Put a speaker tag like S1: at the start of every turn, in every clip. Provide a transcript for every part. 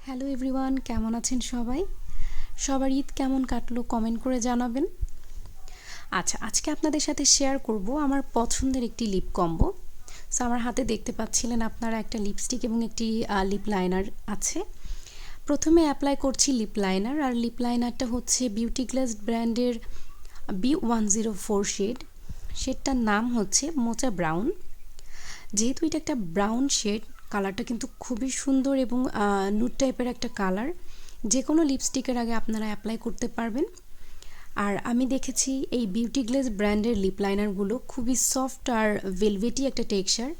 S1: Hello everyone, কেমন আছেন সবাই? সবার ঈদ কেমন কাটলো কমেন্ট করে জানাবেন। আচ্ছা, আজকে আপনাদের সাথে শেয়ার করব আমার পছন্দের একটি লিপ কম্বো। সো আমার হাতে দেখতে পাচ্ছিলেন আপনারা একটা লিপস্টিক এবং একটি লিপ লাইনার আছে। প্রথমে অ্যাপ্লাই করছি লিপ লাইনার, আর লিপ লাইনারটা হচ্ছে বিউটি গ্লেজ ব্র্যান্ডের B104 শেডটার নাম হচ্ছে মোচা ব্রাউন। যেহেতু এটা একটা ব্রাউন শেড, কালারটা কিন্তু খুবই সুন্দর এবং নুড টাইপের একটা কালার। যে কোনো লিপস্টিকের আগে আপনারা অ্যাপ্লাই করতে পারবেন। আর আমি দেখেছি এই বিউটি গ্লেজ ব্র্যান্ডের লিপ লাইনারগুলো খুবই সফট আর ভেলভেটি একটা টেক্সচার।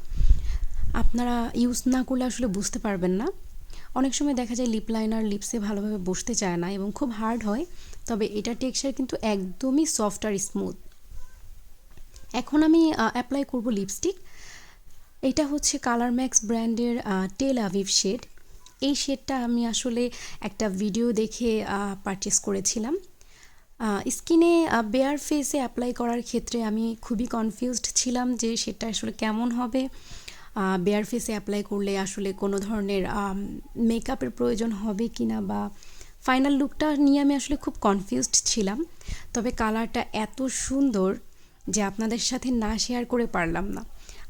S1: আপনারা ইউজ না করলে আসলে বুঝতে পারবেন না। অনেক সময় দেখা যায় লিপ লাইনার লিপসে ভালোভাবে বসতে চায় না এবং খুব হার্ড হয়, তবে এটা টেক্সচার কিন্তু একদমই সফট আর স্মুথ। এখন আমি অ্যাপ্লাই করব লিপস্টিক। এটা হচ্ছে কালার ম্যাক্স ব্র্যান্ডের টেল আভিভ শেড। এই শেডটা আমি আসলে একটা ভিডিও দেখে পারচেস করেছিলাম। স্কিনে বেয়ার ফেসে অ্যাপ্লাই করার ক্ষেত্রে আমি খুবই কনফিউজড ছিলাম যে শেডটা আসলে কেমন হবে। বেয়ার ফেসে অ্যাপ্লাই করলে আসলে কোনো ধরনের মেকআপের প্রয়োজন হবে কি না, বা ফাইনাল লুকটা নিয়ে আমি আসলে খুব কনফিউজড ছিলাম। তবে কালারটা এত সুন্দর যে আপনাদের সাথে না শেয়ার করে পারলাম না।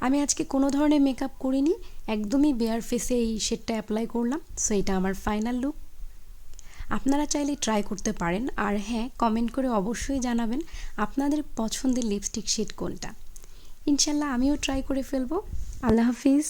S1: আমি আজকে কোনো ধরনের মেকআপ করিনি, একদমই বেয়ার ফেসে এই শেডটা অ্যাপ্লাই করলাম। সো এটা আমার ফাইনাল লুক। আপনারা চাইলে ট্রাই করতে পারেন, আর হ্যাঁ, কমেন্ট করে অবশ্যই জানাবেন আপনাদের পছন্দের লিপস্টিক শেড কোনটা। ইনশাল্লাহ আমিও ট্রাই করে ফেলবো। আল্লাহ হাফিজ।